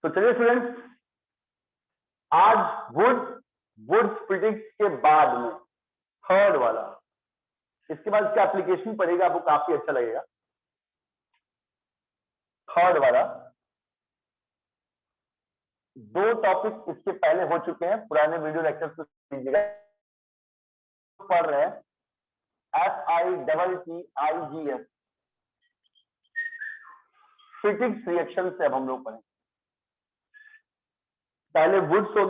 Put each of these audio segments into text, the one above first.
तो चलिए स्टूडेंट्स, आज वुड्स फिजिक्स के बाद में थर्ड वाला, इसके बाद इसका एप्लीकेशन पढ़ेगा, आपको काफी अच्छा लगेगा। थर्ड वाला दो टॉपिक इसके पहले हो चुके हैं, पुराने वीडियो लेक्चर को लीजिएगा। पढ़ रहे हैं FITTIGS फिजिक्स रिएक्शन से। अब हम लोग पढ़ेंगे, पहले वुड्स हो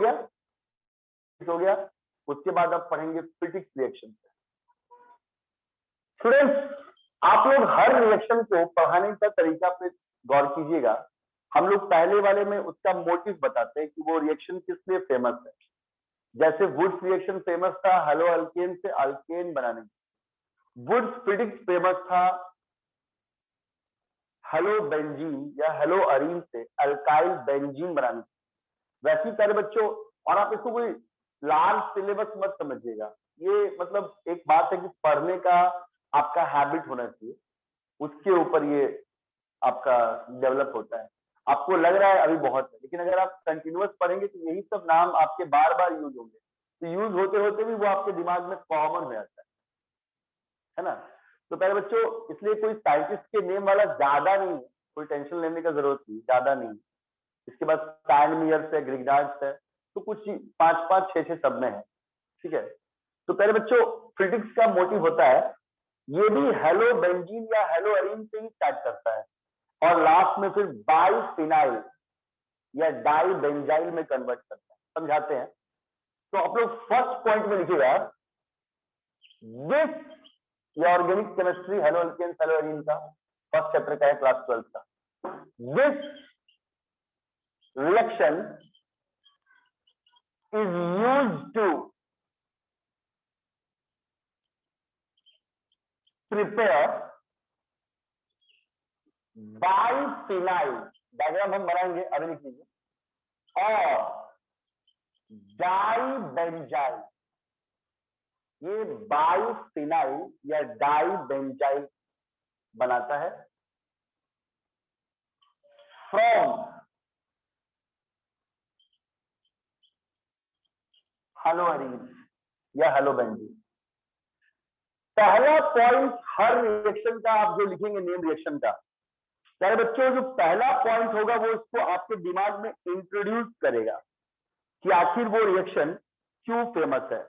गया, उसके बाद अब पढ़ेंगे फिजिक्स रिएक्शन से। स्टूडेंट्स, आप लोग हर रिएक्शन को पढ़ाने का तरीका पे गौर कीजिएगा। हम लोग पहले वाले में उसका मोटिव बताते हैं कि वो रिएक्शन किस लिए फेमस है। जैसे वुड्स रिएक्शन फेमस था हेलो अल्केन से अल्केन बनाने में, वुड्स फिजिक्स फेमस था हेलो बेंजीन या हेलो अरीन से अल्काइल बेंजीन बनाने में। वैसे प्यारे बच्चों, और आप इसको कोई लार्ज सिलेबस मत समझिएगा, ये मतलब एक बात है कि पढ़ने का आपका हैबिट होना चाहिए, उसके ऊपर ये आपका डेवलप होता है। आपको लग रहा है अभी बहुत है, लेकिन अगर आप कंटिन्यूअस पढ़ेंगे तो यही सब नाम आपके बार बार यूज होंगे, तो यूज होते होते भी वो आपके दिमाग में कॉमन हो जाता है ना। तो प्यारे बच्चों, इसलिए कोई साइंटिस्ट के नेम वाला ज्यादा नहीं है, कोई टेंशन लेने का जरूरत नहीं, ज्यादा नहीं। इसके बाद स्टैंडमियर्स है, ग्रिग्नार्ड्स है, तो कुछ 5-5, 6-6 सब में है, ठीक है। तो पहले बच्चों, फिजिक्स का मोटिव होता है, ये भी हेलो बेंजीन या हेलो अरीन से ही स्टार्ट करता है और लास्ट में फिर बाइफिनाइल या डाई बेंजाइल में कन्वर्ट करता है। समझाते हैं, तो आप लोग फर्स्ट पॉइंट में लिखिएगा, दिस या organic chemistry haloalkanes haloarenes का फर्स्ट चैप्टर का है, क्लास 12 का। This reaction is used to prepare biphenyl, diagram हम बनाएंगे, अभी लिख लीजिए, और डाइबेंजाइल। ये बाइफिनाइल या डाइबेंजाइल बनाता है फ्रॉम हेलो अरीन या हेलो बेंजीन। पहला पॉइंट हर रिएक्शन का आप जो लिखेंगे नेम रिएक्शन का, प्यारे बच्चों, जो पहला पॉइंट होगा वो इसको आपके दिमाग में इंट्रोड्यूस करेगा कि आखिर वो रिएक्शन क्यों फेमस है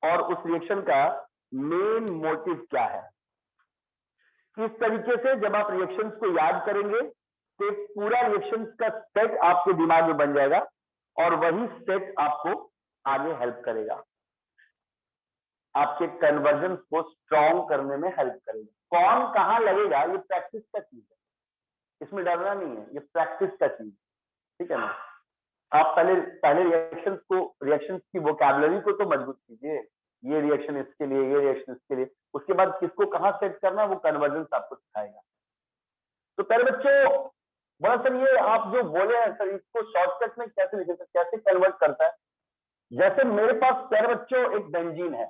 और उस रिएक्शन का मेन मोटिव क्या है। इस तरीके से जब आप रिएक्शंस को याद करेंगे तो एक पूरा रिएक्शंस का सेट आपके दिमाग में बन जाएगा और वही सेट आपको आगे हेल्प करेगा, आपके कन्वर्जन को स्ट्रॉन्ग करने में हेल्प करेगा। कौन कहां लगेगा ये प्रैक्टिस का चीज है, इसमें डरना नहीं है, ये प्रैक्टिस का चीज, ठीक है ना। आप पहले रिएक्शंस की वोकैबुलरी को तो मजबूत कीजिए, ये रिएक्शन इसके लिए, ये रिएक्शन इसके लिए, उसके बाद किसको कहां सेट करना है वो कन्वर्जेंस आपको सिखाएगा। तो पहले बच्चों, बड़ा सर ये आप जो बोले हैं सर, इसको शॉर्टकट में कैसे लिखे, कैसे कन्वर्ट करता है। जैसे मेरे पास प्यारे बच्चों एक बेंजीन है,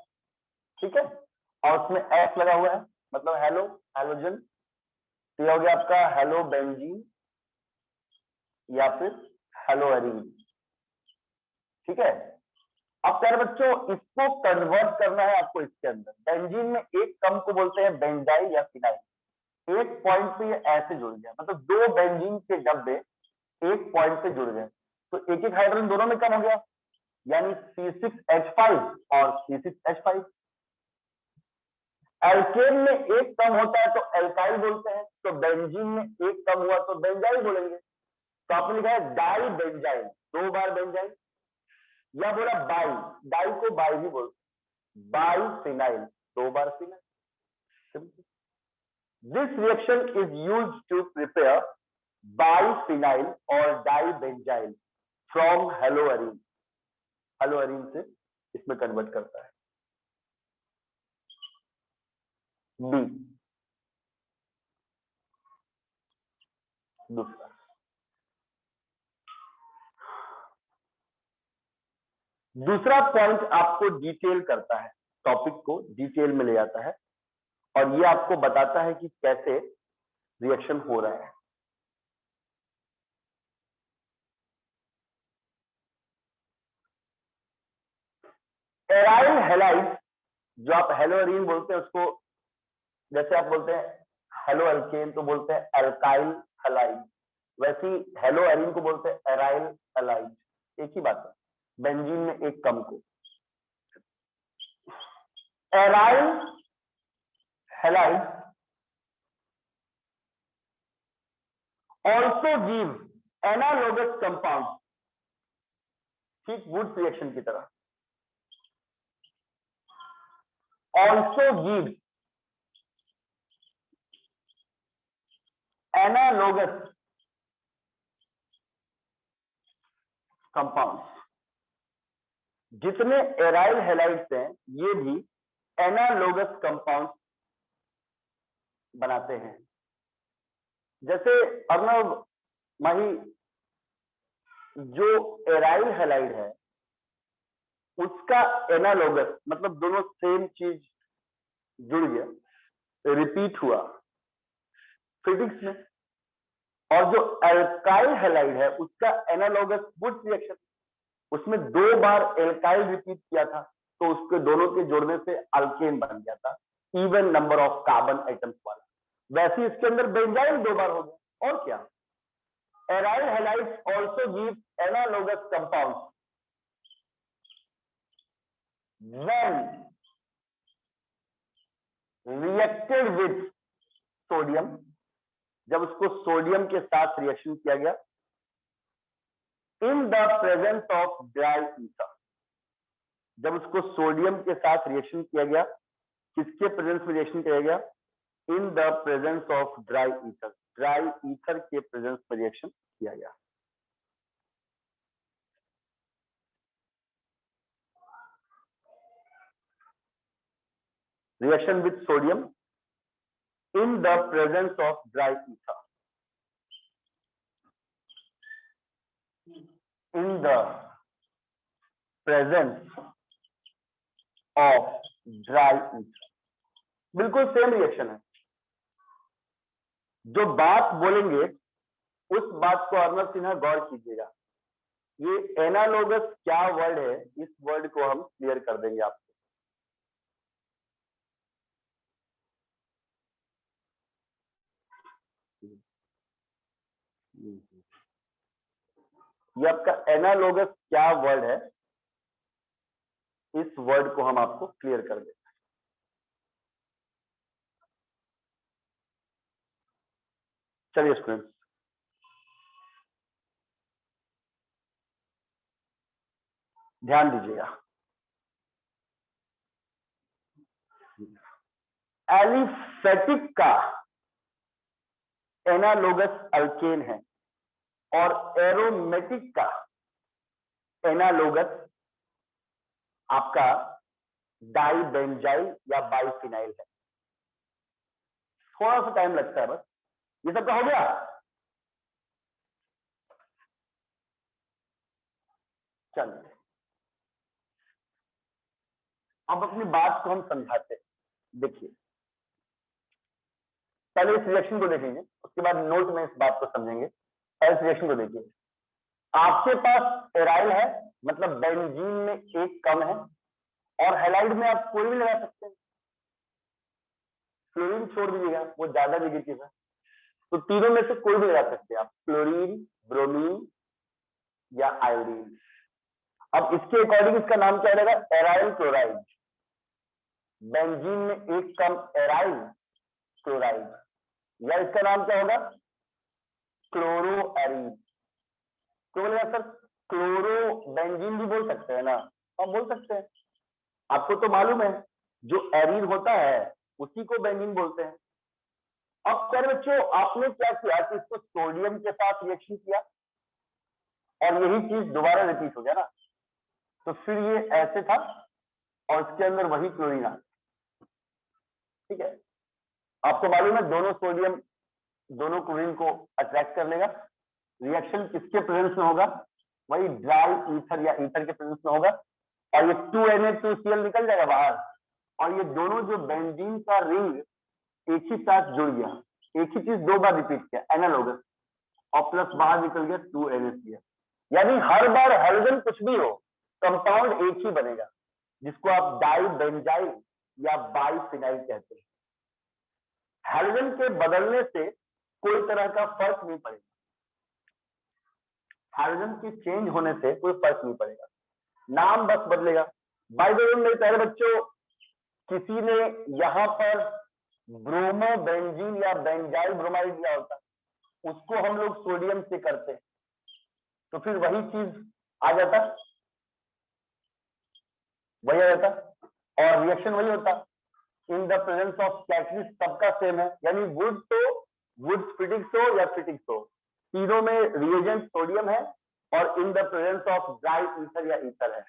ठीक है, और उसमें एस लगा हुआ है, मतलब हेलो हेलोजन, तो ये हो गया आपका हेलो बेंजीन या फिर हेलो अरीन, ठीक है। अब प्यारे बच्चों, इसको कन्वर्ट करना है आपको इसके अंदर। बेंजीन में एक कम को बोलते हैं बेंजाइल या फिनाइल। एक पॉइंट पे ये ऐसे जुड़ गया, मतलब दो बेंजीन के डब्बे एक पॉइंट पे जुड़ गए, तो एक एक हाइड्रोजन दोनों में कम हो गया, यानी C6H5 और C6H5। एल्केन में एक कम होता है तो एल्काइल बोलते हैं, तो बेंजीन में एक कम हुआ तो बेंजाइल बोलेंगे। तो आपने लिखा है डाई बेंजाइल, 2 बार बेंजाइल, या बोला बाई, डाई को बाई भी बोलते, बाइफिनाइल, 2 बार phenyl. This reaction is used to prepare biphenyl और dibenzyl from haloarene. Haloarene से इसमें कन्वर्ट करता है। बी दूसरा पॉइंट आपको डिटेल करता है, टॉपिक को डिटेल में ले जाता है और ये आपको बताता है कि कैसे रिएक्शन हो रहा है। एराइल हैलाइड, जो आप हेलोअरीन बोलते हैं उसको, जैसे आप बोलते हैं हेलो अल्केन तो बोलते हैं अल्काइल हैलाइड, वैसे ही हेलोअरीन को बोलते हैं एराइल हैलाइड, एक ही बात है, बेंजीन में एक कम को। Aryl halide also give analogous compound, ठीक वुड्स रिएक्शन की तरह, ऑल्सो गिव एनालोगस कंपाउंड। जितने एराइल हैलाइड्स हैं ये भी एनालोगस कंपाउंड बनाते हैं। जैसे अर्णव माही, जो एराइल हैलाइड है उसका एनालोगस मतलब दोनों सेम चीज जुड़ गया, रिपीट हुआ फिजिक्स में, और जो अल्काइल हैलाइड है उसका एनालोगस वुड्स रिएक्शन, उसमें 2 बार एल्काइल रिपीट किया था तो उसके दोनों के जोड़ने से अल्केन बन गया था, even number of carbon atoms वाला। वैसे इसके अंदर बेंजाइल 2 बार हो गया। और क्या, aryl halides also give analogous compounds when reacted with sodium, जब उसको सोडियम के साथ रिएक्शन किया गया, in the presence of dry ether, जब उसको सोडियम के साथ रिएक्शन किया गया, किसके प्रेजेंस में रिएक्शन किया गया, in the presence of dry ether, dry ether के प्रेजेंस में रिएक्शन किया गया। Reaction with sodium in the presence of dry ether, in the presence of dry ether, बिल्कुल सेम रिएक्शन है। जो बात बोलेंगे उस बात को अर्णव सिन्हा गौर कीजिएगा, ये एनालोगस क्या वर्ड है, इस वर्ड को हम क्लियर कर देंगे आपको। ये आपका एनालोगस क्या वर्ड है, इस वर्ड को हम आपको क्लियर कर देंगे। चलिए स्टूडेंट्स, ध्यान दीजिएगा, एलिफेटिक का एनालोगस अल्केन है और एरोमेटिक का एनालोगस आपका डाइबेंजाइल या बाइफिनाइल है। थोड़ा सा टाइम लगता है बस। ये सबका हो गया? चलिए अब अपनी बात को हम समझाते हैं। देखिए पहले इस रिएक्शन को देखेंगे, उसके बाद नोट में इस बात को समझेंगे। पहले इस रिएक्शन को देखिए, आपके पास एराइल है मतलब बेंजीन में एक कम है, और हैलाइड में आप कोई भी लगा सकते हैं, क्लोरीन छोड़ दीजिएगा वो ज्यादा नेगेटिव है, तो तीनों में से कोई भी लगा सकते हैं आप, क्लोरीन, ब्रोमीन या आयोडीन। अब इसके अकॉर्डिंग इसका नाम क्या रहेगा, एराइल क्लोराइड। बेंजीन में एक कम एराइल क्लोराइड, या इसका नाम क्या होगा, क्लोरोएरीन। क्यों बोलेगा सर, क्लोरो बेंजीन भी बोल सकते हैं ना? हम बोल सकते हैं, आपको तो मालूम है जो एरीन होता है उसी को बेंजीन बोलते हैं। अब सर बच्चों आपने क्या किया कि इसको सोडियम के साथ रिएक्शन किया और यही चीज दोबारा रिपीट हो गया ना, तो फिर ये ऐसे था और इसके अंदर वही क्लोरीन आ, ठीक है। आपको मालूम है दोनों सोडियम दोनों क्लोरीन को अट्रैक्ट कर लेगा। रिएक्शन किसके प्रेजेंस में होगा, वही ड्राई ईथर या ईथर के प्रेजेंस में होगा, और ये 2Na2Cl निकल जाएगा बाहर, और ये दोनों जो बेंजीन का रिंग एक ही साथ जुड़ गया, एक ही चीज 2 बार रिपीट किया, एनालोगस, और प्लस बाहर निकल गया 2NaCl। यानी हर बार हैलोजन कुछ भी हो कंपाउंड एक ही बनेगा। जिसको आप डाई बेंजाइल या बाइफिनाइल कहते हैं। हैलोजन के बदलने से कोई तरह का फर्क नहीं पड़ेगा, हैलोजन के चेंज होने से कोई फर्क नहीं पड़ेगा, नाम बस बदलेगा। बाय द वे मेरे प्यारे बच्चों, किसी ने यहाँ पर ब्रोमो बेंजीन या बेंजाइल ब्रोमाइड दिया होता, उसको हम लोग सोडियम से करते, तो फिर वही चीज आ जाता, वही आ जाता और रिएक्शन वही होता। In the presence of catalyst सबका सेम है, यानी वुड तो वुड स्फटिक्स हो या फिटिक्स हो, तीनों में रिएजेंट सोडियम है और in the presence of dry ether या ईथर है।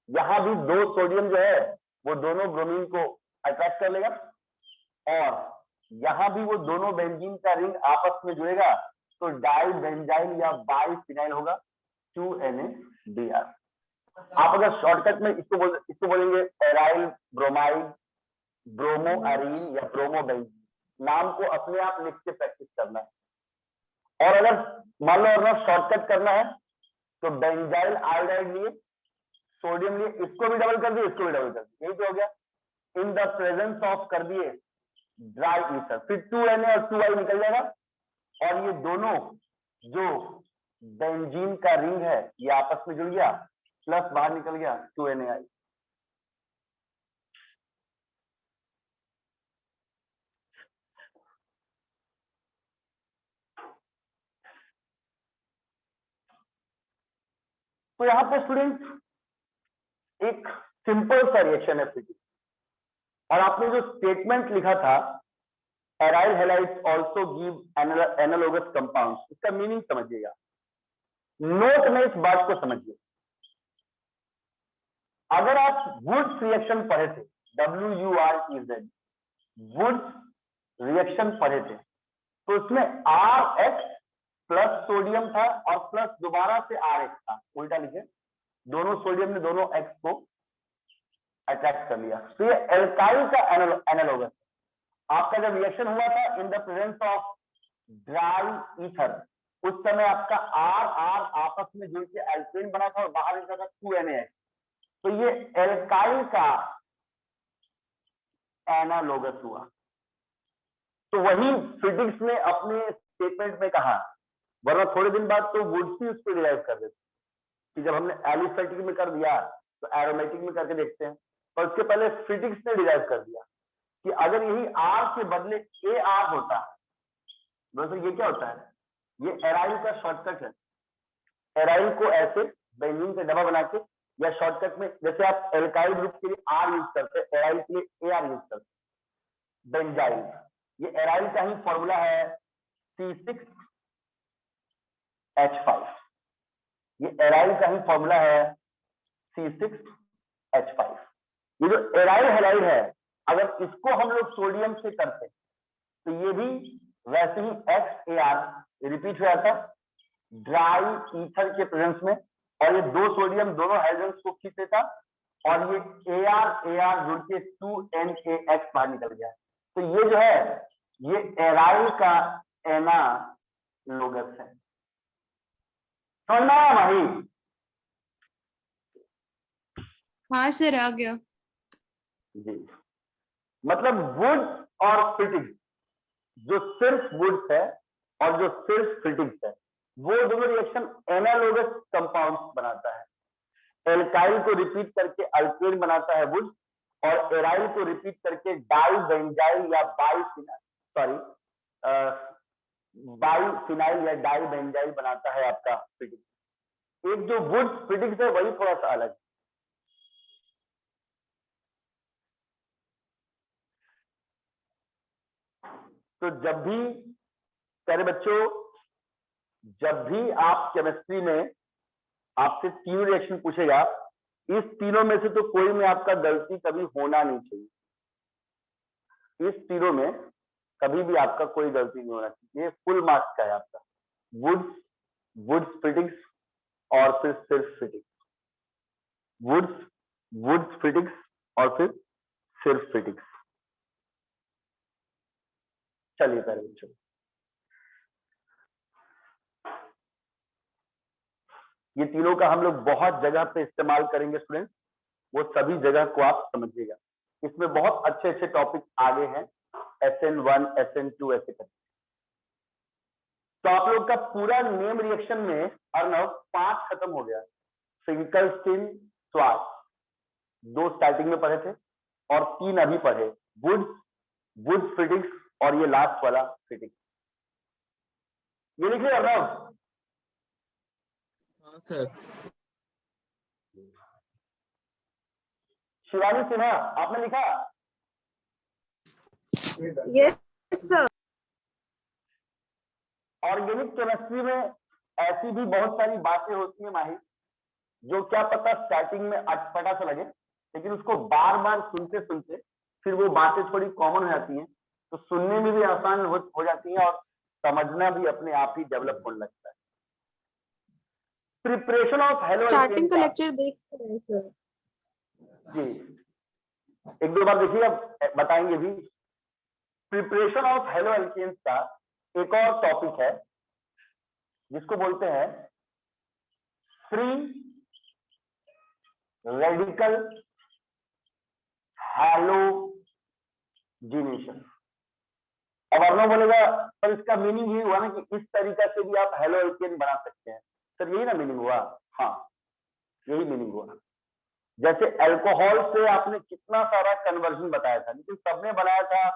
यहां भी दो सोडियम जो है वो दोनों ब्रोमीन को अट्रैक्ट कर लेगा और यहां भी वो दोनों बेंजीन का रिंग आपस में जुड़ेगा, तो डाई बेंजाइल या बाइफिनाइल होगा 2NaBr। आप अगर शॉर्टकट में इसको बोलेंगे एराइल ब्रोमाइड, ब्रोमो एरीन या ब्रोमो बेंजीन, नाम को अपने आप लिख के प्रैक्टिस करना है। और अगर मान लो अगर शॉर्टकट करना है तो बेंजाइल आयोडाइड लिए, सोडियम लिए, इसको भी डबल कर दिए, इसको भी डबल कर दिए, यही तो हो गया। इन द प्रेजेंस ऑफ कर दिए ड्राई ईथर, फिर 2Na और 2I निकल जाएगा और ये दोनों जो बेंजीन का रिंग है ये आपस में जुड़ गया, प्लस बाहर निकल गया 2NaI। तो यहां पे स्टूडेंट एक सिंपल सा रिएक्शन है फिटिंग, और आपने जो स्टेटमेंट लिखा था aryl halides also give analogous compounds, इसका मीनिंग समझिएगा, नोट में इस बात को समझिए। अगर आप वुड्स रिएक्शन पढ़े थे, WUREZ, वुड्स रिएक्शन पढ़े थे, तो उसमें RH प्लस सोडियम था और प्लस दोबारा से RH था, उल्टा लिखे, दोनों सोडियम ने दोनों X को अट्रैक्ट कर लिया, तो ये एल्काइल का एनालोगस। आपका जब रिएक्शन हुआ था in the presence of dry ether, उस समय आपका R आपस में जुड़ के एल्केन बना था और बाहर निकला था 2NaX, तो ये एल्काइल का एनालोगस हुआ। तो वही फिजिक्स ने अपने स्टेटमेंट में कहा, वरना थोड़े दिन बाद तो वुड्स ही उसको डिराइव कर देते कि जब हमने एलिफेटिक में कर दिया तो एरोमेटिक में करके देखते हैं, पर उसके पहले फिजिक्स ने डिराइव कर दिया कि अगर यही R के बदले AR होता है, दोस्तों ये क्या होता है, ये एराइल का शॉर्टकट है। एराइल को ऐसे बेंजीन से डबा बना के, या शॉर्टकट में जैसे आप एल्काइल ग्रुप के लिए R यूज करते हैं, एराइल के लिए AR यूज करते हैं, बेंजाइल, ये एराइल का ही फॉर्मूला है C6H5, ये एराइल का ही फॉर्मूला है C6H5। ये जो एराइल हैलाइड है, अगर इसको हम लोग सोडियम से करते तो ये भी वैसे ही XAR रिपीट हो जाता ड्राई ईथर के प्रेजेंस में, और ये दो सोडियम दोनों हाइड्रोजन को खींच लेता और ये AR जुड़ के 2NaX बाहर निकल गया। तो ये जो है ये एराइल का एनालोगस है। समझना भाई? हाँ सर, आ गया जी, मतलब वुड और फिटिक्स, जो सिर्फ वुड्स है और जो सिर्फ फिटिक्स है, वो दोनों रिएक्शन एनालोगस कंपाउंड्स बनाता है। एल्काइल को रिपीट करके अल्केन बनाता है वुड, और एराइल को रिपीट करके डाई बेंजाइल या बाइफिनाइल या डाई बेंजाइल बनाता है आपका फिटिक्स। एक जो वुड फिटिक्स है वही थोड़ा सा अलग है। तो जब भी प्यारे बच्चों, जब भी आप केमिस्ट्री में आपसे तीनों रिएक्शन पूछेगा, इस तीनों में से तो कोई में आपका गलती कभी होना नहीं चाहिए। इस तीनों में कभी भी आपका कोई गलती नहीं होना चाहिए। ये फुल मार्क्स का है आपका, वुड्स फिटिक्स और फिर सिर्फ फिटिक्स, वुड्स फिटिक्स और फिर सिर्फ फिटिक्स। चलिए प्यारे बच्चों, ये तीनों का हम लोग बहुत जगह पे इस्तेमाल करेंगे स्टूडेंट, वो सभी जगह को आप समझिएगा। इसमें बहुत अच्छे अच्छे टॉपिक आगे हैं, SN1 SN2 ऐसे करके। तो आप लोग का पूरा नेम रिएक्शन में अर्नव 5 खत्म हो गया। फिंकलस्टीन, स्वार्ट्ज 2 स्टार्टिंग में पढ़े थे और 3 अभी पढ़े, वुड्स फ्रिटिक्स और ये लास्ट वाला फ्रिटिक्स। ये लिख लिया अर्नव? हाँ सर। शिवानी सिन्हा आपने लिखा? Yes sir. ऑर्गेनिक केमिस्ट्री में ऐसी भी बहुत सारी बातें होती है माही, जो क्या पता स्टार्टिंग में अटपटा सा लगे, लेकिन उसको बार बार सुनते सुनते फिर वो बातें थोड़ी कॉमन हो जाती हैं, तो सुनने में भी आसान हो जाती है और समझना भी अपने आप ही डेवलप होने लगता है। प्रिपरेशन ऑफ हेलो स्टार्टिंग का लेक्चर देख रहे हैं सर जी, 1-2 बार देखिए, अब बताएंगे भी। प्रिपरेशन ऑफ हेलो एल्केन्स का एक और टॉपिक है जिसको बोलते हैं फ्री रेडिकल हैलोजिनेशन। अब अर्नव बोलेगा सर इसका मीनिंग ये हुआ ना कि इस तरीका से भी आप हेलो एल्केन बना सकते हैं। सर यही ना मीनिंग हुआ? हाँ, यही मीनिंग हुआ। जैसे अल्कोहल से आपने कितना सारा कन्वर्जन बताया था, लेकिन सबने बनाया था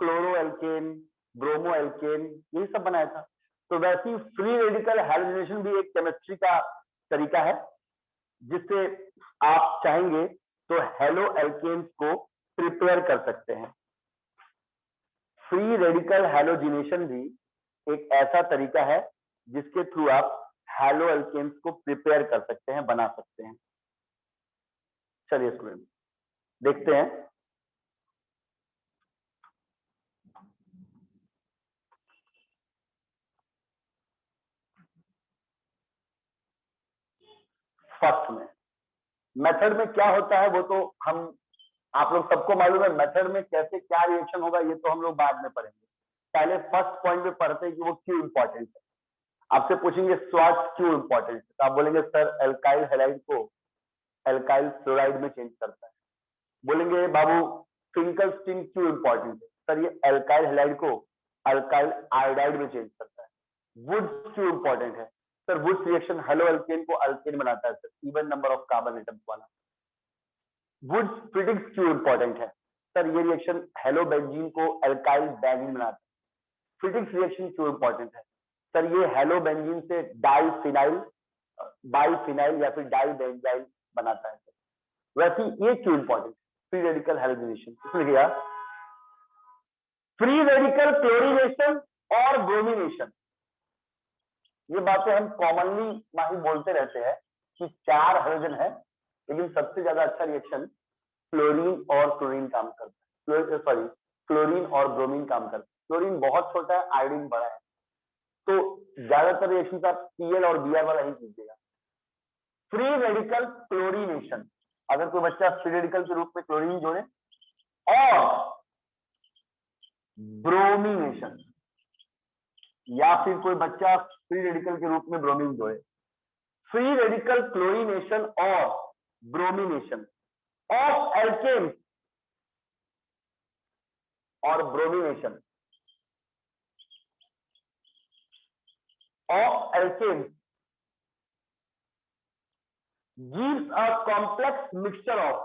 क्लोरो एल्केन, ब्रोमो एल्केन, यही सब बनाया था। तो वैसे ही फ्री रेडिकल हैलोजिनेशन भी एक केमिस्ट्री का तरीका है, जिससे आप चाहेंगे तो हेलो एल्केन्स को प्रिपेयर कर सकते हैं। फ्री रेडिकल हैलोजिनेशन भी एक ऐसा तरीका है जिसके थ्रू आप हेलो एल्केन्स को प्रिपेयर कर सकते हैं, बना सकते हैं। चलिए स्टूडेंट देखते हैं। फर्स्ट में मेथड में क्या होता है वो तो हम आप लोग सबको मालूम है। मेथड में कैसे क्या रिएक्शन होगा ये तो हम लोग बाद में पढ़ेंगे। पहले फर्स्ट पॉइंट में पढ़ते हैं कि वो क्यों इंपॉर्टेंट है। आपसे पूछेंगे स्वार्ट्ज क्यों इंपॉर्टेंट है, तो आप बोलेंगे सर एल्काइल हैलाइड को एल्काइल फ्लोराइड में चेंज करता है। बोलेंगे बाबू फिंकलस्टीन क्यों इंपॉर्टेंट है, सर ये एल्काइल हैलाइड को अल्काइल आयोडाइड में चेंज करता है। वुड्स क्यों इंपॉर्टेंट है, sir Wurtz reaction halo alkane को अल्केन बनाता है, sir even number of carbon atoms वाला। वुड्स फ्रिटिक्स क्यों इंपॉर्टेंट है, सर ये रिएक्शन हेलो बेंजीन को अल्काइल बेंजीन बनाता है। फ्रिटिक्स रिएक्शन क्यों इंपॉर्टेंट है, सर ये हेलो बेंजीन से डाइफिनाइल बाइफिनाइल या फिर डाइबेंजाइल बनाता है। वैसे ये क्यों इंपॉर्टेंट, फ्री रेडिकल हैलोजिनेशन। इसमें क्या फ्री रेडिकल क्लोरीनेशन और ब्रोमिनेशन, ये बातें हम कॉमनली माही बोलते रहते हैं कि 4 हाइड्रोजन है, लेकिन सबसे ज्यादा अच्छा रिएक्शन क्लोरीन और क्लोरीन काम करता है। सॉरी, क्लोरीन और ब्रोमीन काम करता है। क्लोरीन बहुत छोटा है, आयोडीन बड़ा है, तो ज्यादातर रिएक्शन आप Pl और Br वाला ही कीजिएगा। फ्री रेडिकल क्लोरीनेशन, अगर कोई बच्चा फ्री रेडिकल के रूप में क्लोरीन जोड़े, और ब्रोमिनेशन, या फिर कोई बच्चा फ्री रेडिकल के रूप में ब्रोमीन जोड़े। फ्री रेडिकल क्लोरीनेशन और ब्रोमिनेशन ऑफ एल्केन और bromination of alkene gives a complex mixture of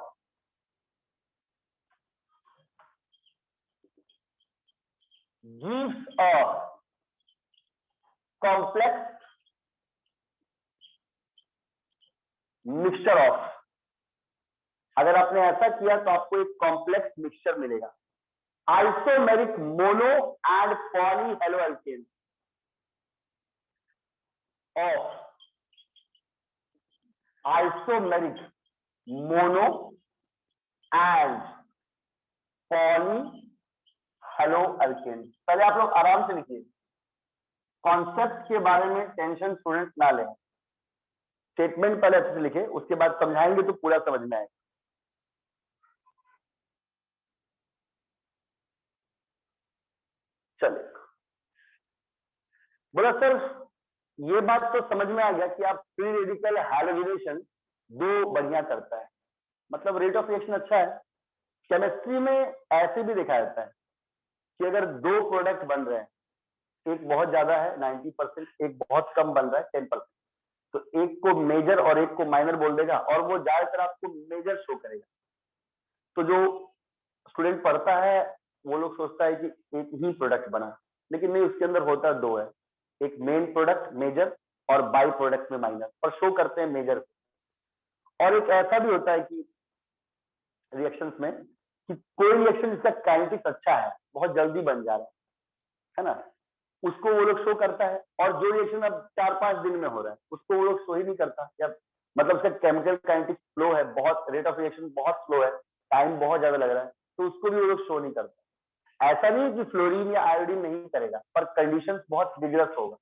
अगर आपने ऐसा किया तो आपको एक कॉम्प्लेक्स मिक्सचर मिलेगा। Isomeric mono and poly halo alkane of isomeric mono and poly halo alkane. पहले आप लोग आराम से लिखिए, कॉन्सेप्ट के बारे में टेंशन स्टूडेंट ना लें। स्टेटमेंट पहले अच्छे से लिखे, उसके बाद समझाएंगे तो पूरा समझ में आएगा। चलिए, बोला सर ये बात तो समझ में आ गया कि आप फ्री रेडिकल हैलोजिनेशन 2 बढ़िया करता है, मतलब रेट ऑफ रिएक्शन अच्छा है। केमिस्ट्री में ऐसे भी देखा जाता है कि अगर दो प्रोडक्ट बन रहे हैं, एक बहुत ज्यादा है 90%, एक बहुत कम बन रहा है 10%, तो एक को मेजर और एक को माइनर बोल देगा और वो ज्यादातर आपको मेजर शो करेगा। तो जो स्टूडेंट पढ़ता है वो लोग सोचता है कि एक ही प्रोडक्ट बना, लेकिन नहीं, उसके अंदर होता दो है, एक मेन प्रोडक्ट मेजर और बाई प्रोडक्ट में माइनर, और शो करते हैं मेजर। और एक ऐसा भी होता है कि रिएक्शंस में कि कोई रिएक्शन जिसका काइनेटिक्स अच्छा है, बहुत जल्दी बन जा रहा है ना, उसको वो लोग शो करता है। और जो रिएक्शन अब 4-5 दिन में हो रहा है उसको वो लोग शो ही नहीं करता, या मतलब उसका केमिकल काइनेटिक्स स्लो है, बहुत रेट ऑफ रिएक्शन बहुत स्लो है, टाइम बहुत ज्यादा लग रहा है, तो उसको भी वो लोग शो नहीं करता। ऐसा नहीं है कि फ्लोरीन या आयोडीन नहीं करेगा, पर कंडीशंस बहुत विग्रस होगा।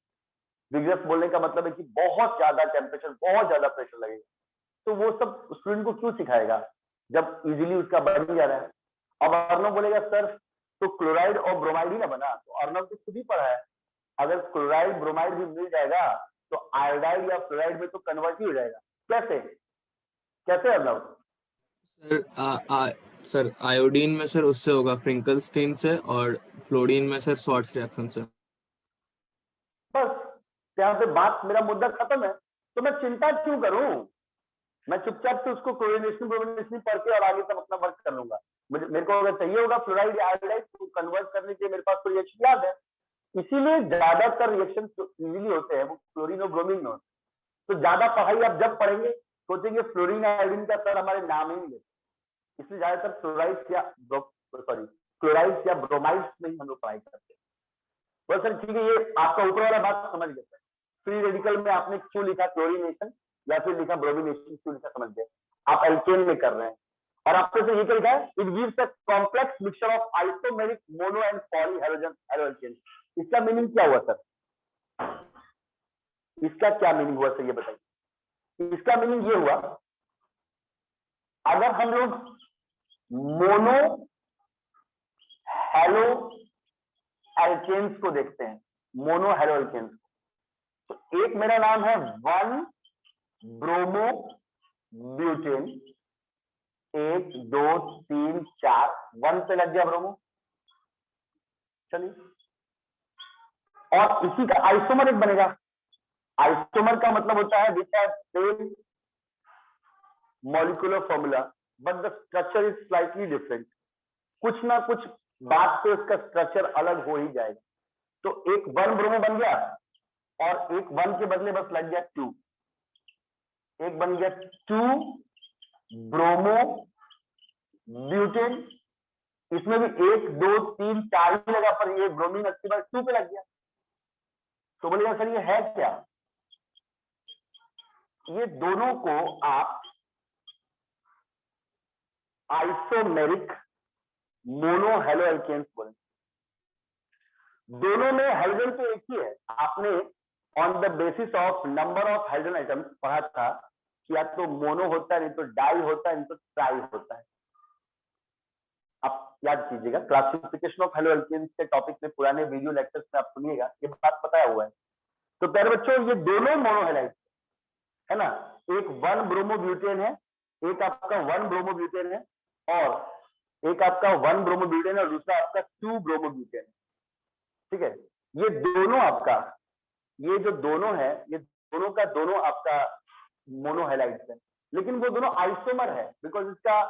विग्रस बोलने का मतलब है कि बहुत ज्यादा टेम्परेचर, बहुत ज्यादा प्रेशर लगेगा। तो वो सब स्टूडेंट को क्यों सिखाएगा जब इजीली उसका बन ही जा रहा है। अब अर्नव बोलेगा सर तो क्लोराइड और ब्रोमाइड ही ना बना, तो अर्नव तो खुद ही पढ़ा है, अगर क्लोराइड ब्रोमाइड भी मिल जाएगा तो आयोडाइड या फ्लोराइड में तो कन्वर्ट ही हो जाएगा। कैसे कैसे अर्नव? सर आयोडीन में सर उससे होगा फ्रिंकलस्टीन से, और फ्लोरीन में सर स्वार्ट्ज रिएक्शन से। बस यहाँ पे बात, मेरा मुद्दा खत्म है, तो मैं चिंता क्यों करूं? मैं चुपचाप से उसको क्लोरीनेशन ब्रोमिनेशन पढ़ के और आगे सब अपना वर्क कर लूंगा। मेरे को अगर चाहिए होगा फ्लोराइड या आयोडाइड तो कन्वर्ट करने के लिए मेरे पास कोई रिएक्शन याद है। इसीलिए ज्यादातर रिएक्शन जो इजीली होते हैं वो फ्लोरीन और ब्रोमीन में होते हैं। तो ज्यादा पढ़ाई आप जब पढ़ेंगे सोचेंगे फ्लोरीन आयोडीन का सर हमारे नाम ही नहीं लेते, इसलिए ज्यादातर फ्लोराइड्स या क्लोराइड्स या ब्रोमाइड्स में ही हम लोग पढ़ाई करते हैं। बस सर ठीक है, ये आपका ऊपर वाला बात समझ गया सर। फ्री रेडिकल में आपने क्यों लिखा क्लोरीनेशन या फिर लिखा ब्रोमिनेशन, क्यों लिखा समझ गए, आप एल्केन में कर रहे हैं। और आपको तो ये क्या लिखा है, it gives a complex mixture of isomeric mono and poly halogen alkane. इसका मीनिंग क्या हुआ सर? इसका क्या मीनिंग हुआ सर ये बताइए। इसका मीनिंग ये हुआ, अगर हम लोग मोनो हेलो एल्केन्स को देखते हैं, मोनो हेलो एल्केन्स, तो एक मेरा नाम है 1 ब्रोमो ब्यूटेन, 1 2 3 4, 1 पे लग गया ब्रोमो। चलिए, और इसी का आइसोमर एक बनेगा। आइसोमर का मतलब होता है which have same molecular formula but the structure is slightly different. कुछ ना कुछ बात पे उसका स्ट्रक्चर अलग हो ही जाएगा। तो एक 1 ब्रोमो बन गया और एक 1 के बदले बस लग गया 2, एक बन गया 2 ब्रोमो ब्यूटेन। इसमें भी 1 2 3 4 ही लगा, पर ये ब्रोमीन अच्छी बात 2 पे लग गया। तो बोलेगा सर ये है क्या? ये दोनों को आप आइसोमेरिक मोनो हेलो एल्केन्स बोले। दोनों में हाइड्रोजन तो एक ही है। आपने on the basis of number of hydrogen items पढ़ा था कि या तो मोनो होता है, नहीं तो डाई होता है, नहीं तो ट्राई होता है। आप याद कीजिएगा, क्लासिफिकेशन ऑफ हेलो एल्केन्स के टॉपिक में पुराने वीडियो लेक्चर्स में आप सुनिएगा, ये बात बताया हुआ है। तो प्यारे बच्चों, ये दोनों मोनोहेलाइड है ना, एक 1 ब्रोमो ब्यूटेन है, एक आपका 1 ब्रोमो ब्यूटेन है, और एक आपका 1 ब्रोमो ब्यूटेन है और दूसरा आपका 2 ब्रोमो ब्यूटेन है। ठीक है, ये दोनों आपका, ये जो दोनों है, ये दोनों का दोनों आपका मोनोहेलाइड्स है, लेकिन वो दोनों आइसोमर है बिकॉज इसका,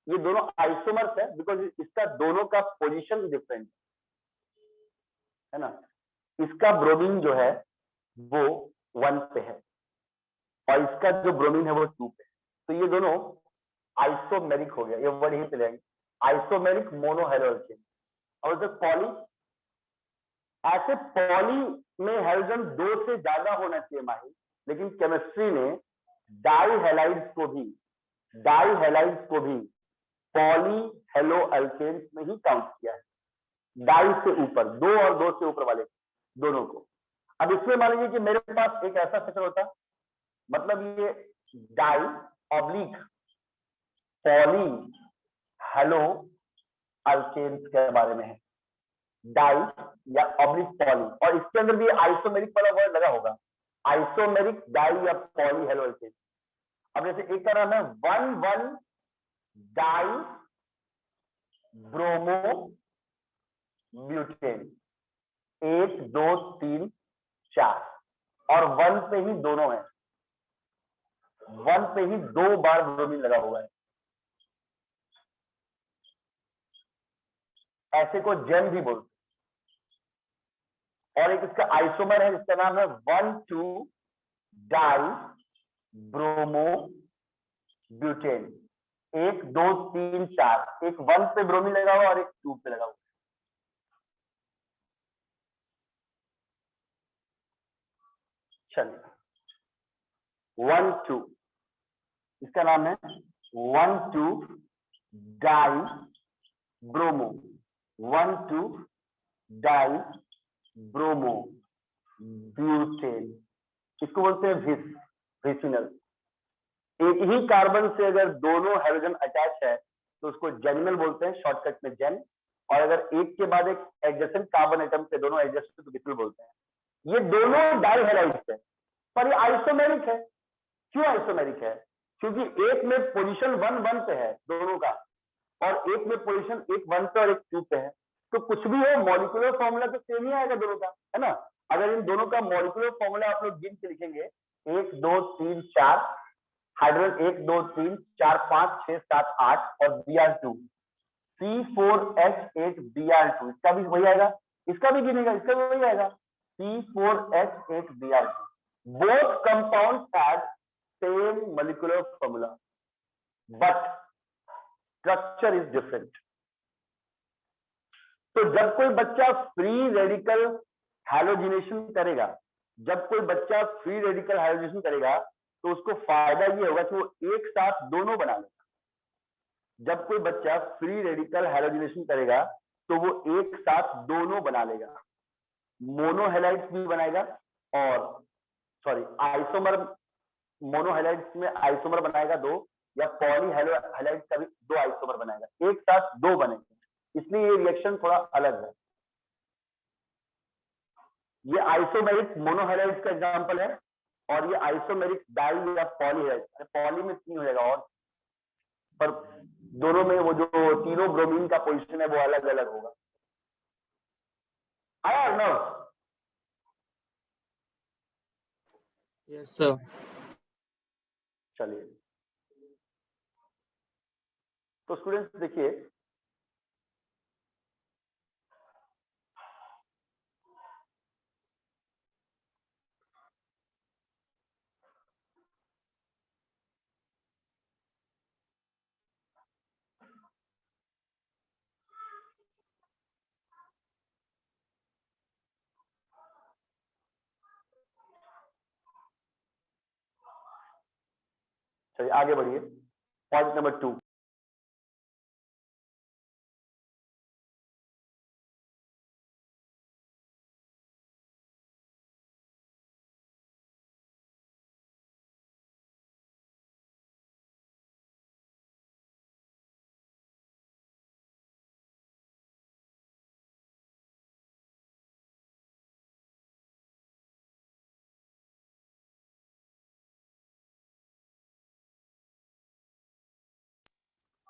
ये दोनों आइसोमर्स है बिकॉज इसका दोनों का पोजीशन डिफरेंट है ना। इसका ब्रोमीन जो है वो 1 पे है और इसका जो ब्रोमीन है वो 2 पे। तो ये दोनों आइसोमेरिक हो गया, ये वर्ड ही चलेंगे, आइसोमेरिक मोनोहेलो एल्केन। और जो पॉली, ऐसे पॉली में हाइड्रोजन 2 से ज्यादा होना चाहिए माही, लेकिन केमिस्ट्री ने डाईहेलाइड्स को भी पॉली हेलो एल्केन्स में ही काउंट किया है, डाई से ऊपर, 2 और 2 से ऊपर वाले दोनों को। अब इसमें मान लीजिए कि मेरे पास एक ऐसा स्ट्रक्चर होता, मतलब ये डाई ऑब्लिक पॉली हेलो एल्केन्स के बारे में है, डाई या ऑब्लिक पॉली, और इसके अंदर भी आइसोमेरिक वाला वर्ड लगा होगा, आइसोमेरिक डाई या पॉली हेलो एल्केन। अब जैसे एक का नाम है 1 1 डाई ब्रोमो ब्यूटेन, 1 2 3 4, और 1 पे ही दोनों है, 1 पे ही 2 बार ब्रोमीन लगा हुआ है। ऐसे को जेम भी बोलते हैं। और एक इसका आइसोमर है जिसका नाम है 1,2 डाई ब्रोमो ब्यूटेन, 1 2 3 4, एक 1 पे ब्रोमीन लगा हुआ और एक 2 पे लगा हुआ। चलिए 1 2, इसका नाम है 1 2 die bromo, 1 2 die bromo butane, इसको बोलते हैं विसिनल। एक ही कार्बन से अगर दोनों हाइड्रोजन अटैच है तो उसको जेनिमल बोलते हैं, शॉर्टकट में जेन। और अगर एक के बाद एक एडजेसेंट कार्बन एटम से दोनों एडजस्ट तो विसिनल बोलते हैं। ये दोनों डाई हैलाइड्स है, पर ये आइसोमेरिक है। क्यों आइसोमेरिक है? क्योंकि एक में पोजीशन 1 1 पे है दोनों का, और एक में पोजीशन एक 1 पे और एक 2 पे है। तो कुछ भी हो, मॉलिक्यूलर फॉर्मूला तो सेम ही आएगा दोनों का, है ना। अगर इन दोनों का मॉलिक्यूलर फॉर्मूला आप लोग गिन के लिखेंगे 1 2 3 4, हाइड्रोजन 1 2 3 4 5 6 7 8 और Br2 C4H8 Br2, इसका भी वही आएगा, इसका भी गिनेगा, इसका भी वही आएगा C4H8 Br2। Both compounds have same molecular formula but structure is different. तो जब कोई बच्चा फ्री रेडिकल हैलोजिनेशन करेगा, जब कोई बच्चा फ्री रेडिकल हैलोजिनेशन करेगा तो उसको फायदा ये होगा कि वो एक साथ दोनों बना लेगा। जब कोई बच्चा फ्री रेडिकल हैलोजिनेशन करेगा तो वो एक साथ दोनों बना लेगा, मोनोहैलाइड्स भी बनाएगा, और सॉरी आइसोमर, मोनोहैलाइड्स में आइसोमर बनाएगा 2, या पॉलीहैलाइड्स का भी 2 आइसोमर बनाएगा, एक साथ 2 बनेंगे। इसलिए ये रिएक्शन थोड़ा अलग है। ये आइसोमेरिक मोनोहैलाइड्स का एग्जांपल है, और ये आइसोमेरिक डाई या पॉलीहैलाइड, पॉली में 3 हो जाएगा, और पर दोनों में वो जो तीनों ब्रोमीन का पोजीशन है वो अलग अलग होगा। आया ना? Yes sir. चलिए, तो स्टूडेंट्स देखिए, चलिए आगे बढ़िए। पॉइंट नंबर 2,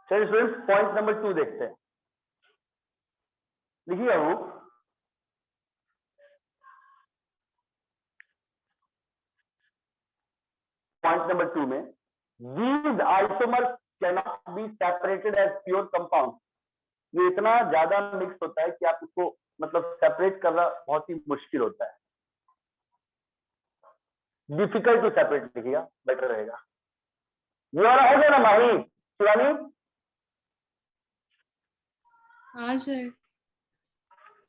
चलिए स्टूडेंट्स पॉइंट नंबर 2 देखते हैं। लिखिए वो, पॉइंट नंबर 2 में these isomers cannot be separated as pure compounds। ये इतना ज्यादा मिक्स होता है कि आप इसको मतलब सेपरेट करना बहुत ही मुश्किल होता है। डिफिकल्ट टू सेपरेट लिखिएगा, बेटर रहेगा। ये वाला हो गया ना माही शिवानी? हाँ सर।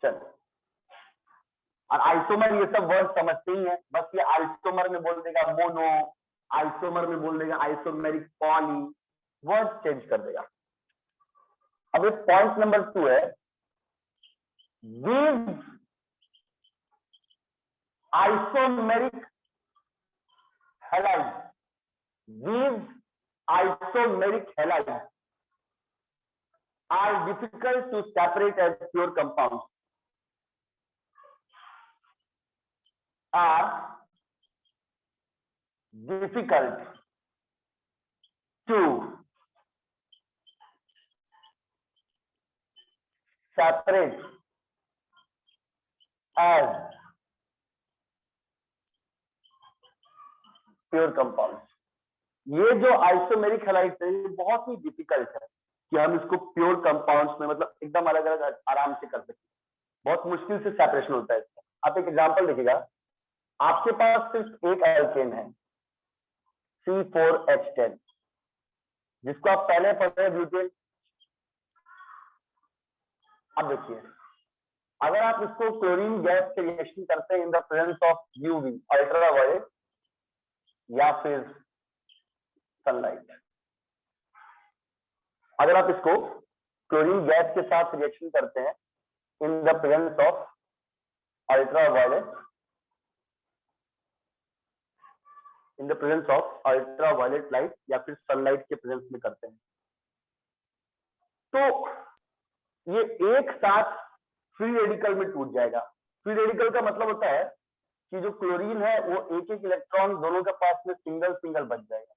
चलो, और आइसोमर ये सब वर्ड समझते ही है, बस ये आइसोमर में बोल देगा मोनो, आइसोमर में बोल देगा आइसोमेरिक पॉली, वर्ड चेंज कर देगा। अब एक पॉइंट नंबर 2 है, these isomeric halides, these isomeric halides are difficult to separate as pure compounds, are difficult to separate as pure compounds. ये जो आइसोमेरिक हैलाइड्स है ये बहुत ही डिफिकल्ट है कि हम इसको प्योर कंपाउंड्स में मतलब एकदम अलग अलग आराम से कर सकते हैं, बहुत मुश्किल से सेपरेशन होता है इसका। आप एक एग्जांपल देखिएगा, आपके पास सिर्फ एक एल्केन है C4H10 जिसको आप पहले पढ़ रहे ब्यूटेन। अब देखिए अगर आप इसको क्लोरीन गैस से रिएक्शन करते हैं in the presence of UV ultraviolet या फिर सनलाइट, अगर आप इसको क्लोरीन गैस के साथ रिएक्शन करते हैं in the presence of ultraviolet light या फिर सनलाइट के प्रेजेंस में करते हैं, तो ये एक साथ फ्री रेडिकल में टूट जाएगा। फ्री रेडिकल का मतलब होता है कि जो क्लोरीन है वो एक एक इलेक्ट्रॉन दोनों के पास में सिंगल सिंगल बच जाएगा।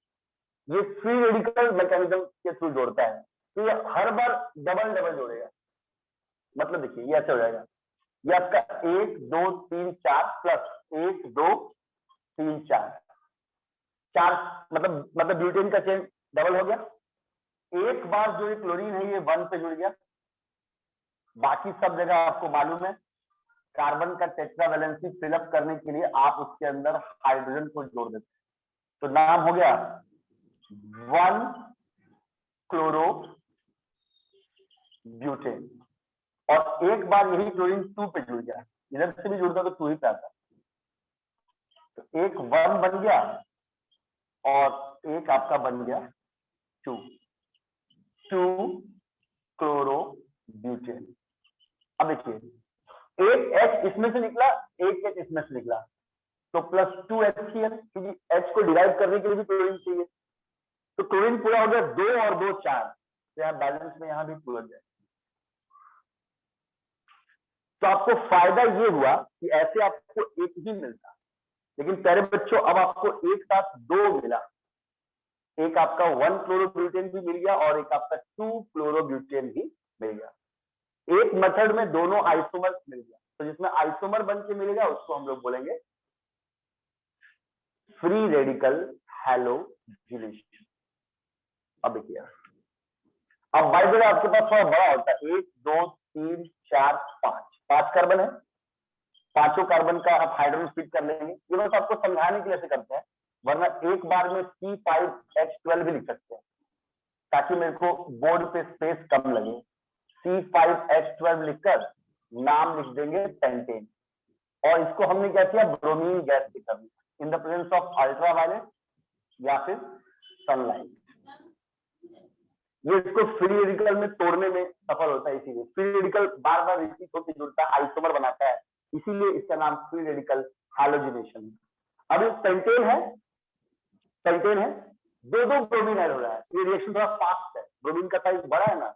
ये फ्री रेडिकल मैकेनिज्म के थ्रू जोड़ता है, तो ये हर बार डबल डबल जोड़ेगा। मतलब देखिए ये ऐसे हो जाएगा, ये आपका 1 2 3 4 प्लस 1 2 3 4 मतलब ब्यूटेन का चेन डबल हो गया। एक बार जो ये क्लोरीन है ये 1 पे जुड़ गया, बाकी सब जगह आपको मालूम है कार्बन का टेट्रा वैलेंसी फिलअप करने के लिए आप उसके अंदर हाइड्रोजन को जोड़ देते हैं, तो नाम हो गया 1 क्लोरो ब्यूटेन। और एक बार यही क्लोरीन 2 पे जुड़ गया, इधर से भी जुड़ता तो 2 ही पे आता, तो एक 1 बन गया और एक आपका बन गया 2 क्लोरो ब्यूटेन। अब देखिए एक H इसमें से निकला, एक H इसमें से निकला, तो प्लस 2HCl, क्योंकि H को डिराइव करने के लिए भी क्लोरीन चाहिए, तो क्लोरीन पूरा हो गया 2 और 2 4, तो यहाँ बैलेंस में यहाँ भी पूरा जाए। तो आपको फायदा ये हुआ कि ऐसे आपको एक ही मिलता, लेकिन प्यारे बच्चों अब आपको एक साथ 2 मिला, एक आपका 1 क्लोरोब्यूटेन भी मिल गया और एक आपका 2 क्लोरोब्यूटेन भी मिल गया। एक मेथड में दोनों आइसोमर्स मिल गया, तो जिसमें आइसोमर बन के मिलेगा उसको हम लोग बोलेंगे फ्री रेडिकल हैलोजिनेशन। अब देखिए अब बाई द वे आपके पास थोड़ा बड़ा होता है, 1 2 3 4 5 कार्बन है, पांचों कार्बन का आप हाइड्रोजन स्प्लिट कर लेंगे। ये बस आपको समझाने के लिए ऐसे करते हैं, वरना एक बार में C5H12 भी लिख सकते हैं ताकि मेरे को बोर्ड पे स्पेस कम लगे। C5H12 लिखकर नाम लिख देंगे पेंटेन, और इसको हमने क्या किया ब्रोमीन गैस से कर दिया in the presence of ultraviolet या फिर सनलाइट। ये इसको फ्री रेडिकल में तोड़ने में सफल होता है, इसीलिए फ्री रेडिकल बार बार रिपीट होकर जुड़ता है, आइसोमर बनाता है, इसीलिए इसका नाम फ्री रेडिकल हैलोजिनेशन। अब ये पेंटेन है, 2 ब्रोमीन ऐड हो रहा है, ये रिएक्शन थोड़ा फास्ट है, ब्रोमीन का साइज बड़ा है ना,